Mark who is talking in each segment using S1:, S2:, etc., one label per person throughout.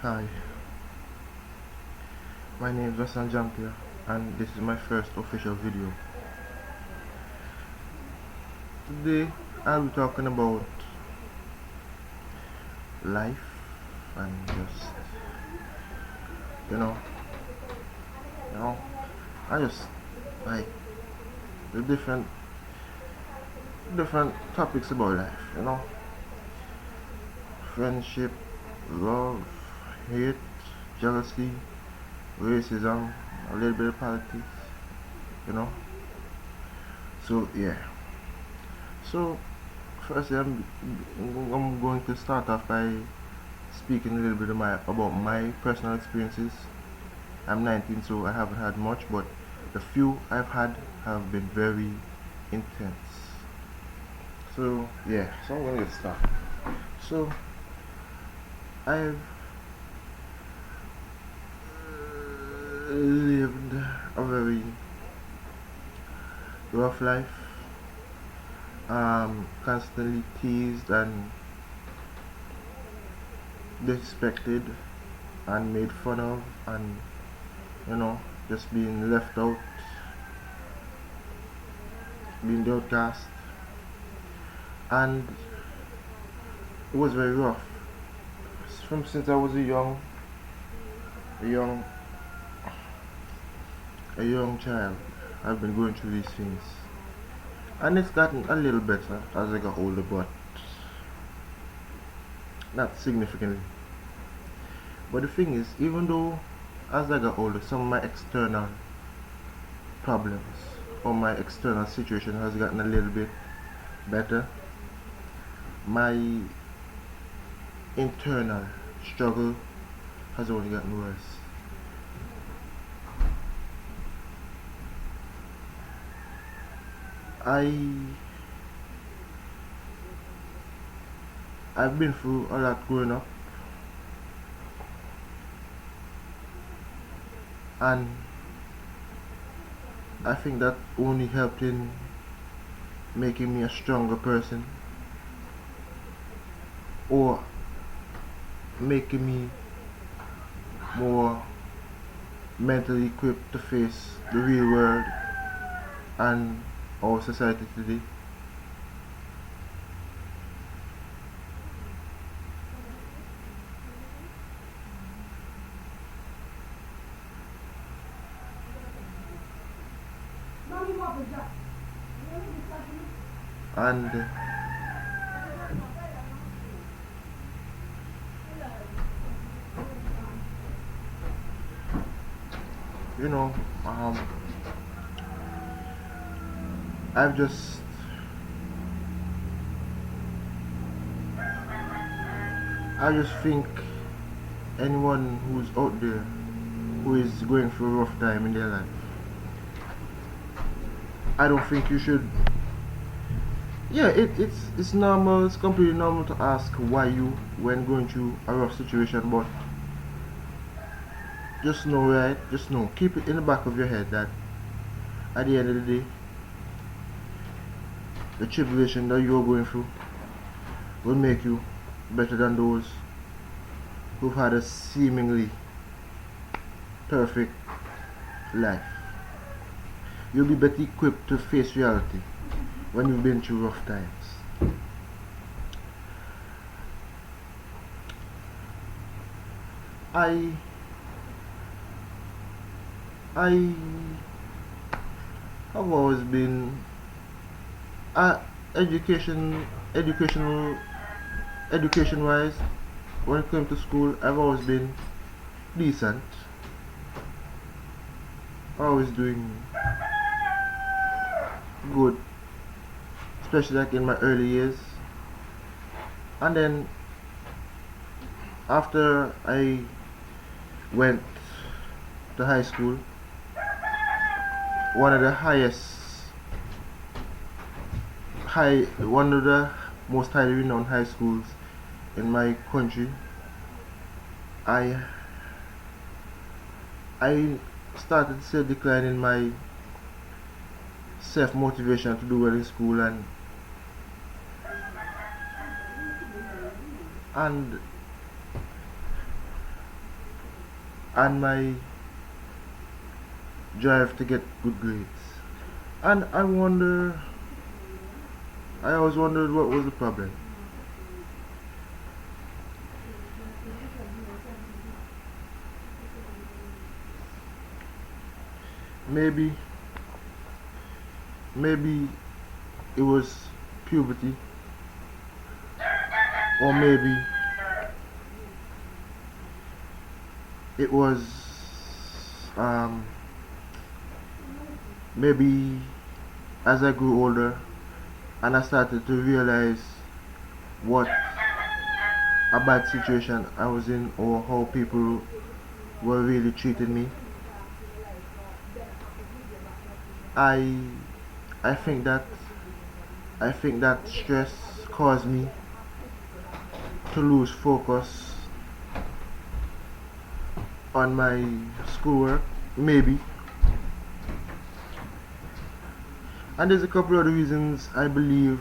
S1: Hi, my name is Hassan Jampia and this is my first official video. Today I'll be talking about life and just you know, you know, I just like the different topics about life, friendship, love, hate, jealousy, racism, a little bit of politics, you know. So yeah. So firstly, I'm going to start off by speaking a little bit about my personal experiences. I'm 19, so I haven't had much, but the few I've had have been very intense. So yeah, so I'm gonna get started. So I've lived a very rough life, constantly teased and disrespected and made fun of, and just being left out, being the outcast, and it was very rough. From since I was a young, a young child, I've been going through these things, and it's gotten a little better as I got older, but not significantly. But the thing is, even though as I got older, some of my external problems or my external situation has gotten a little bit better, my internal struggle has only gotten worse. I I've been through a lot growing up, and I think that only helped in making me a stronger person, or making me more mentally equipped to face the real world and our society today. And you know, um, I've just I just think anyone who's out there who is going through a rough time in their life, I don't think you should. Yeah, it's normal. It's completely normal to ask why you when going through a rough situation, but just know, right? Just know. Keep it in the back of your head that at the end of the day, the tribulation that you're going through will make you better than those who've had a seemingly perfect life. You'll be better equipped to face reality when you've been through rough times. I I have always been uh, education educational education wise, when it comes to school, I've always been decent, always doing good, especially like in my early years. And then after I went to high school, one of the one of the most highly renowned high schools in my country, I I started to see a decline in my self motivation to do well in school, and and my drive to get good grades. And I always wondered what was the problem. Maybe maybe it was puberty, or maybe it was um, maybe as I grew older and I started to realize what a bad situation I was in, or how people were really treating me. I I think that stress caused me to lose focus on my schoolwork, maybe. And there's a couple other reasons I believe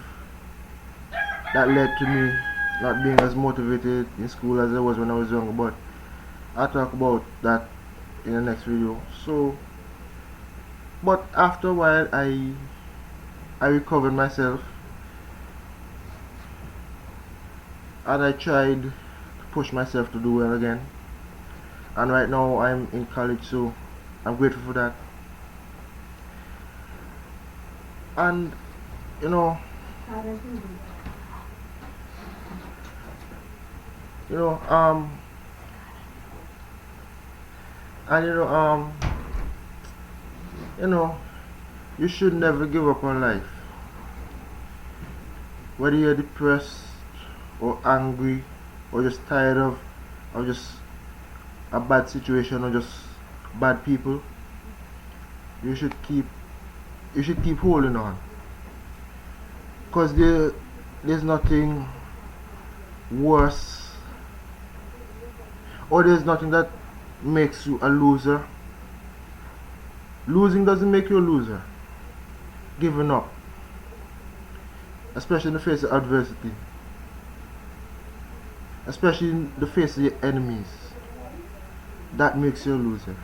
S1: that led to me not being as motivated in school as I was when I was younger, but I'll talk about that in the next video. So, but after a while, I recovered myself and I tried to push myself to do well again. And right now I'm in college, so I'm grateful for that. And you know, you know, and you know, you should never give up on life. Whether you're depressed or angry or just tired of just a bad situation or just bad people, you should keep holding on, because there's nothing worse, or there's nothing that makes you a loser. Losing doesn't make you a loser. Giving up, especially in the face of adversity, especially in the face of your enemies, that makes you a loser.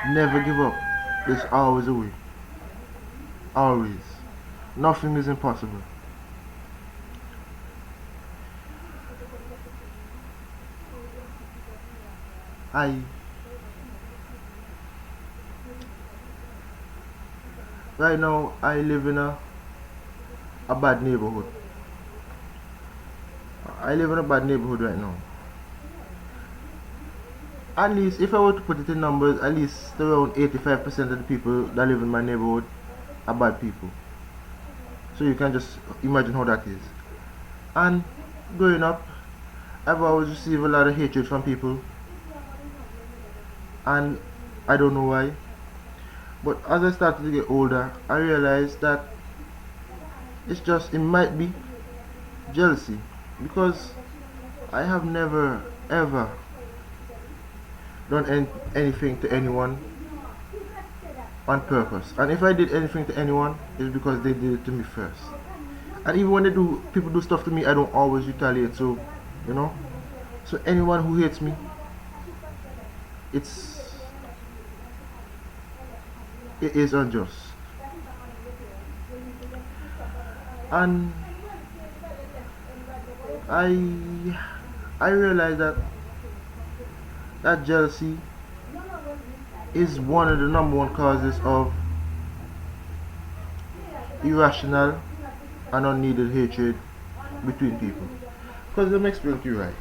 S1: Never give up. There's always a way. Always. Nothing is impossible. Right now I live in a bad neighborhood. I live in a bad neighborhood right now. At least, if I were to put it in numbers, at least around 85% of the people that live in my neighborhood are bad people. So you can just imagine how that is. And growing up, I've always received a lot of hatred from people, and I don't know why. But as I started to get older, I realized that it might be jealousy, because I have never ever done anything to anyone on purpose. And if I did anything to anyone, it's because they did it to me first. And even when people do stuff to me, I don't always retaliate. So, you know, so anyone who hates me, it is unjust. And I realize that jealousy is one of the number one causes of irrational and unneeded hatred between people. Because let me explain to you, right?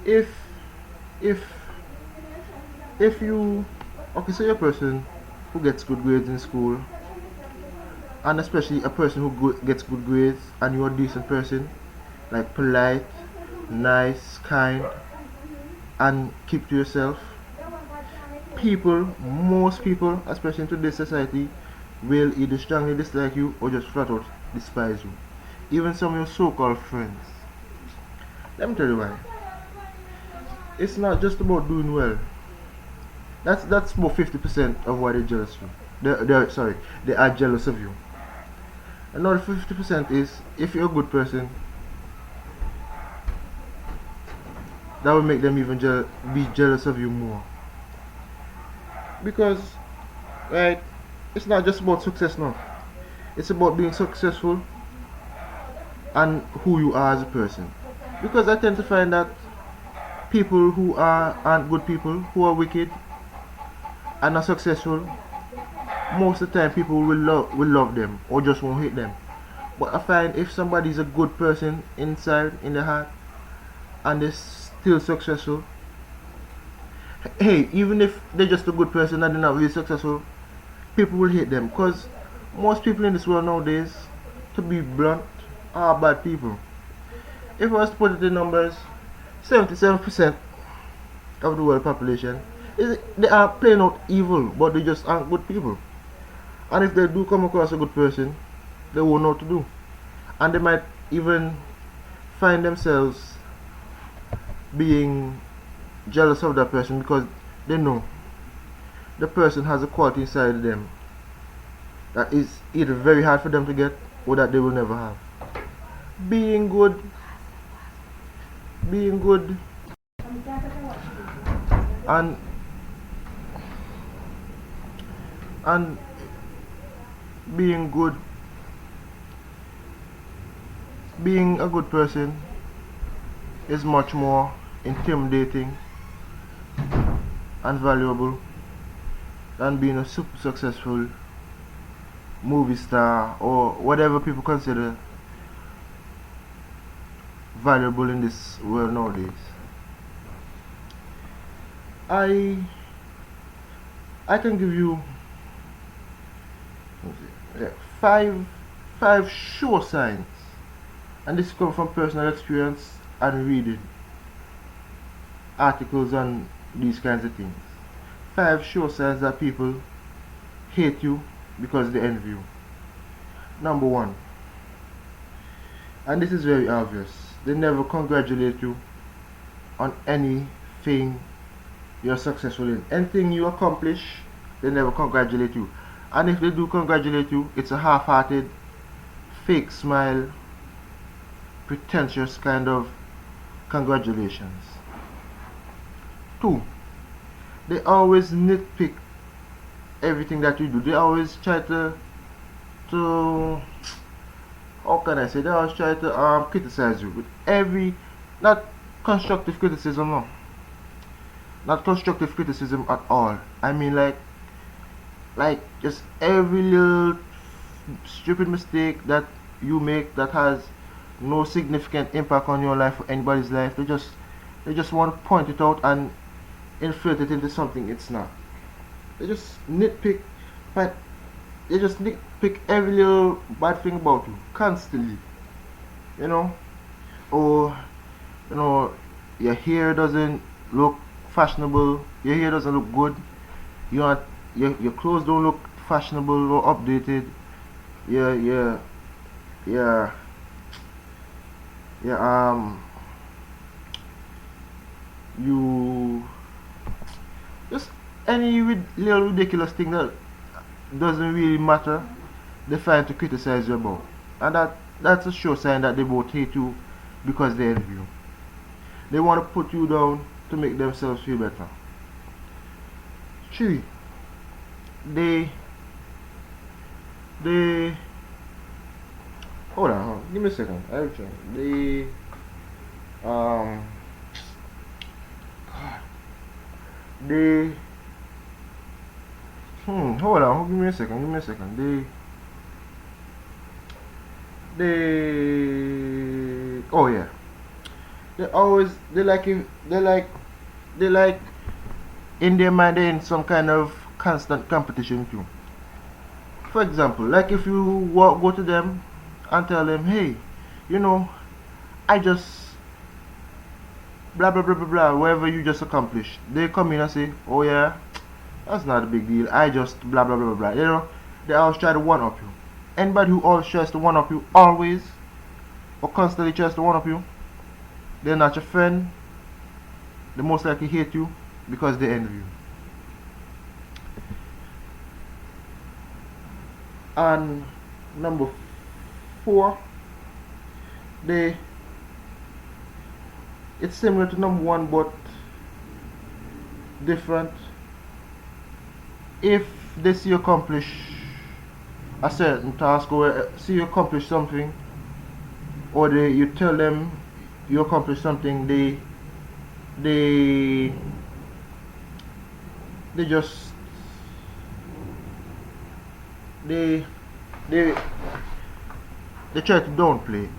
S1: If you, okay, so you're a person who gets good grades in school, and especially a person who gets good grades, and you're a decent person, like polite, nice, kind, and keep to yourself, most people, especially in today's society, will either strongly dislike you or just flat out despise you. Even some of your so-called friends. Let me tell you why. It's not just about doing well. That's about 50% of why they're jealous of you. They are jealous of you. Another 50% is, if you're a good person, that will make them even be jealous of you more. Because, right, it's not just about success now. It's about being successful and who you are as a person. Because I tend to find that people who aren't good people, who are wicked and not successful, most of the time people will love them or just won't hate them. But I find if somebody is a good person inside, in the heart, and they're still successful, hey, even if they're just a good person and they're not really successful, people will hate them. Because most people in this world nowadays, to be blunt, are bad people. If I was to put it in numbers, 77% of the world population they are plain out evil, but they just aren't good people. And if they do come across a good person, they won't know what to do, and they might even find themselves being jealous of that person because they know the person has a quality inside of them that is either very hard for them to get or that they will never have. Being good, being good, and and being good, being a good person is much more intimidating and valuable than being a super successful movie star or whatever people consider valuable in this world nowadays. I I can give you yeah, five sure signs, and this comes from personal experience and reading articles on these kinds of things. Five sure signs that people hate you because they envy you. Number one, and this is very obvious, they never congratulate you on anything you're successful in. Anything you accomplish, they never congratulate you. And if they do congratulate you, it's a half-hearted, fake smile, pretentious kind of congratulations. Two, they always nitpick everything that you do. They always try to how can I say, they always try to criticize you with every, not constructive criticism, no, not constructive criticism at all. I mean like just every little stupid mistake that you make that has no significant impact on your life or anybody's life, they just want to point it out and inflate it into something it's not. They just nitpick, but they just nitpick every little bad thing about you constantly. You know, or you know, your hair doesn't look fashionable, your hair doesn't look good, your your clothes don't look fashionable or updated, your your your you just any little ridiculous thing that doesn't really matter, they find to criticize you about. And that's a sure sign that they both hate you because they envy you. They want to put you down to make themselves feel better. Three, they they hold on, give me a second. I'll try. Um they hold on, give me a second. They oh yeah. They always they like in their mind they're in some kind of constant competition with you. For example, like if you go to them and tell them, hey, you know, I just blah blah blah blah blah, whatever you just accomplished. They come in and say, oh yeah, that's not a big deal. I just blah blah blah blah. You know, they always try to one up you. Anybody who always tries to one up you, always or constantly tries to one up you, they're not your friend. They most likely hate you because they envy you. And number four, they it's similar to number one but different. If they see you accomplish a certain task or see you accomplish something, or you tell them you accomplish something, they they just they they they try to downplay.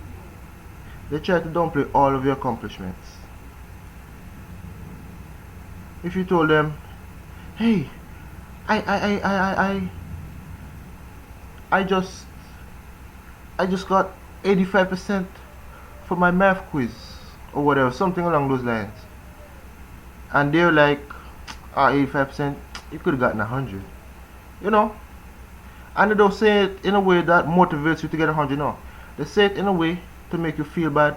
S1: They try to downplay all of your accomplishments. If you told them, hey, I I I I I I, I just got 85% for my math quiz or whatever, something along those lines, and they're like, 85%, you could have gotten 100, you know. And they don't say it in a way that motivates you to get 100. No, they say it in a way to make you feel bad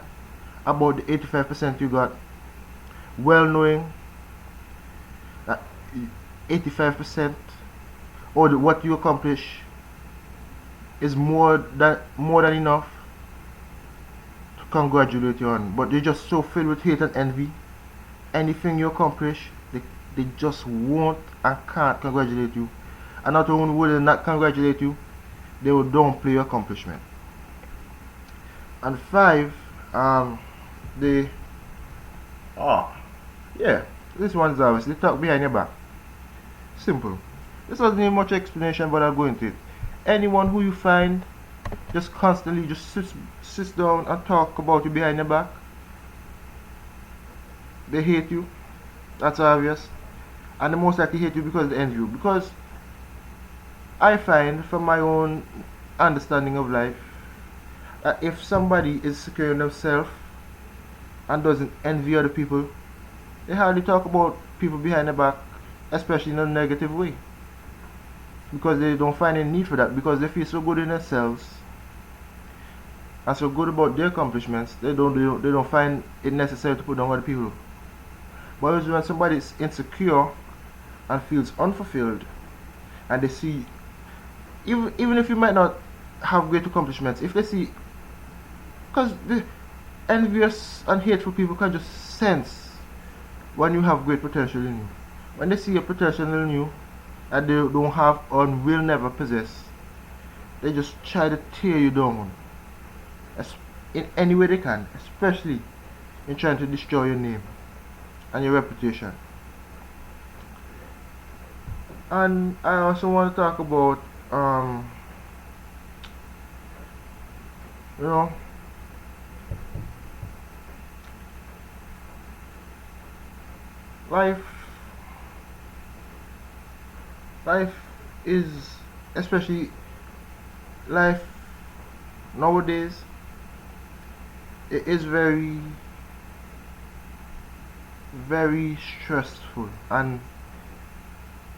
S1: about the 85% you got, well knowing that 85% or what you accomplish is more than enough to congratulate you on. But they're just so filled with hate and envy. Anything you accomplish, they just won't and can't congratulate you. And not only will they not congratulate you, they will downplay your accomplishment. And 5, they yeah, this one's obviously talk behind your back. Simple. This doesn't need much explanation, but I'll go into it. Anyone who you find just constantly just sits down and talk about you behind your back, they hate you. That's obvious. And they most likely hate you because they envy you. Because I find from my own understanding of life that if somebody is secure in themselves and doesn't envy other people, they hardly talk about people behind their back, especially in a negative way. Because they don't find any need for that, because they feel so good in themselves and so good about their accomplishments, they don't find it necessary to put down other people. But when somebody is insecure and feels unfulfilled, and they see, even if you might not have great accomplishments, if they see, because the envious and hateful people can just sense when you have great potential in you. When they see a potential in you that they don't have or will never possess, they just try to tear you down in any way they can, especially in trying to destroy your name and your reputation. And I also want to talk about you know, life is, especially life nowadays, it is very very stressful, and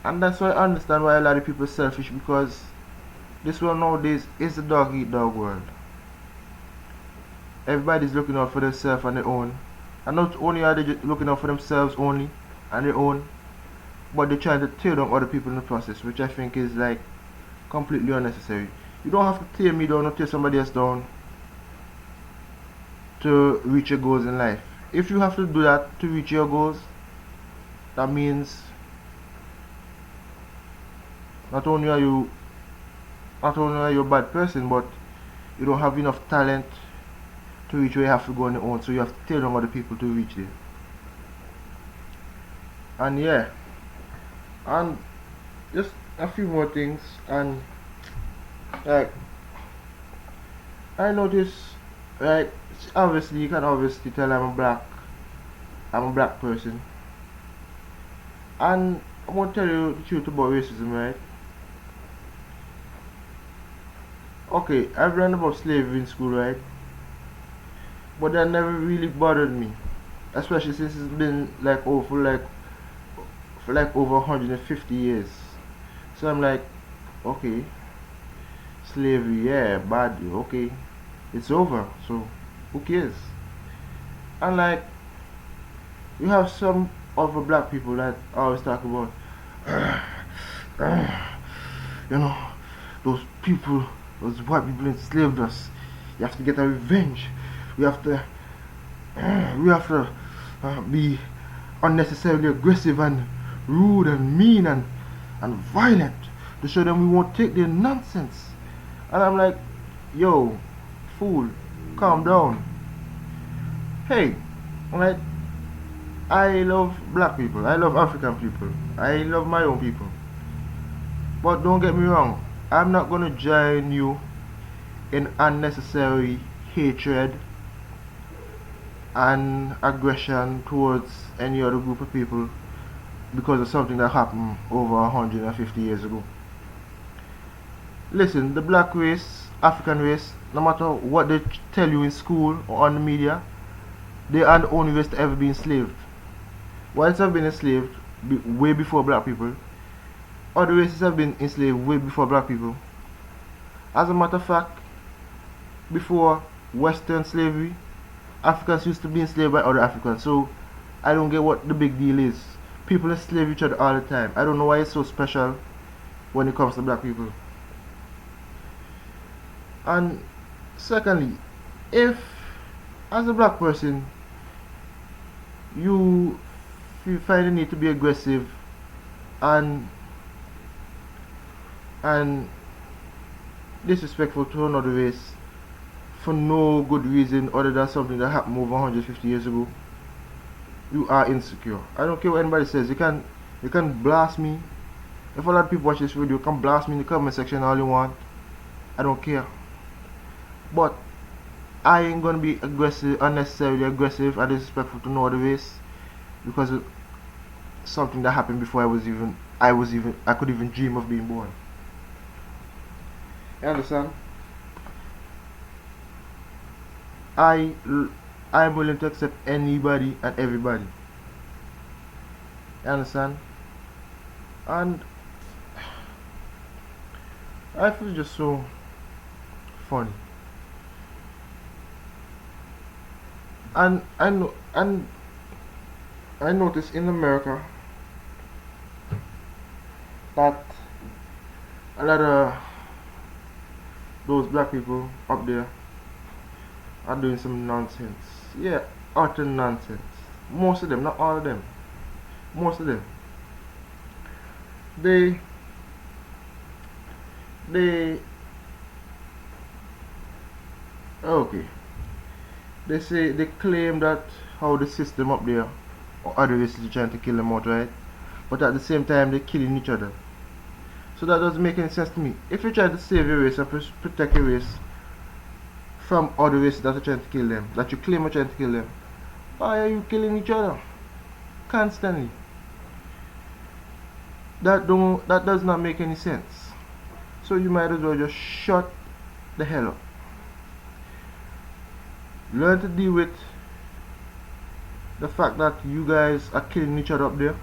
S1: that's why I understand why a lot of people are selfish, because this world nowadays is a dog eat dog world. Everybody's looking out for themselves and their own, and not only are they looking out for themselves only and their own, but they're trying to tear down other people in the process, which I think is like completely unnecessary. You don't have to tear me down or tear somebody else down to reach your goals in life. If you have to do that to reach your goals, that means not only are you a bad person, but you don't have enough talent to reach where you have to go on your own, so you have to tear down other people to reach there. And yeah, and just a few more things. And like, I notice, like, obviously you can obviously tell I'm a black person, and I want to tell you the truth about racism, right? Okay, I've learned about slavery in school, right? But that never really bothered me, especially since it's been like over for like over 150 years. So I'm like, okay, slavery, yeah, bad, okay, it's over, so who cares? And like, you have some other black people that always talk about, you know, those people, those white people enslaved us. You have to get a revenge. We have to be unnecessarily aggressive and rude and mean and violent to show them we won't take their nonsense. And I'm like, yo, fool, calm down. Hey, like, I love black people, I love African people, I love my own people. But don't get me wrong, I'm not gonna join you in unnecessary hatred and aggression towards any other group of people because of something that happened over 150 years ago. Listen, the black race, African race, no matter what they tell you in school or on the media, they are the only race to ever be enslaved. Whilst have been enslaved way before black people, other races have been enslaved way before black people. As a matter of fact, before Western slavery, Africans used to be enslaved by other Africans. So I don't get what the big deal is. People enslave each other all the time. I don't know why it's so special when it comes to black people. And secondly, if as a black person you find the need to be aggressive and disrespectful to another race for no good reason other than something that happened over 150 years ago, you are insecure. I don't care what anybody says. You can blast me. If a lot of people watch this video, you can blast me in the comment section all you want. I don't care. But I ain't gonna be aggressive, unnecessarily aggressive and disrespectful to no other race because of something that happened before I could even dream of being born. You understand? I'm willing to accept anybody and everybody. You understand? And life is just so funny. And I notice in America that a lot of those black people up there are doing some nonsense. Yeah, utter nonsense. Most of them, not all of them. Most of them. They okay. They claim that how the system up there or other races are trying to kill them out, right? But at the same time they're killing each other. So that doesn't make any sense to me. If you're trying to save your race and protect your race from other races that are trying to kill them, that you claim are trying to kill them, why are you killing each other constantly? That does not make any sense. So you might as well just shut the hell up. Learn to deal with the fact that you guys are killing each other up there,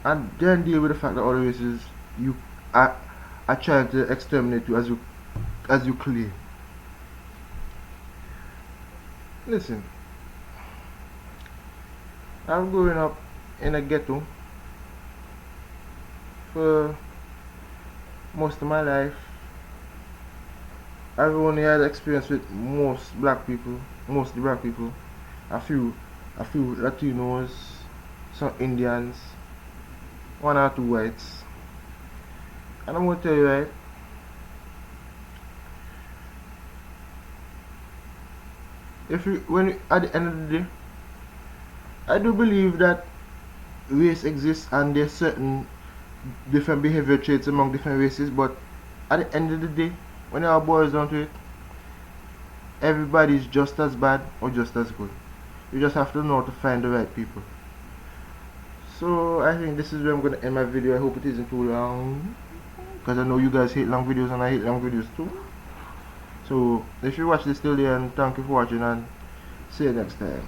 S1: and then deal with the fact that other races you are trying to exterminate you as you claim. Listen, I'm growing up in a ghetto for most of my life. I've only had experience with most the black people, a few Latinos, some Indians, one or two whites. And I'm gonna tell you, right, at the end of the day, I do believe that race exists and there's certain different behavior traits among different races, but at the end of the day, when it all boils down to it, everybody's just as bad or just as good. You just have to know how to find the right people. So I think this is where I'm going to end my video. I hope it isn't too long, because I know you guys hate long videos and I hate long videos too. So if you watch this till the end, thank you for watching and see you next time.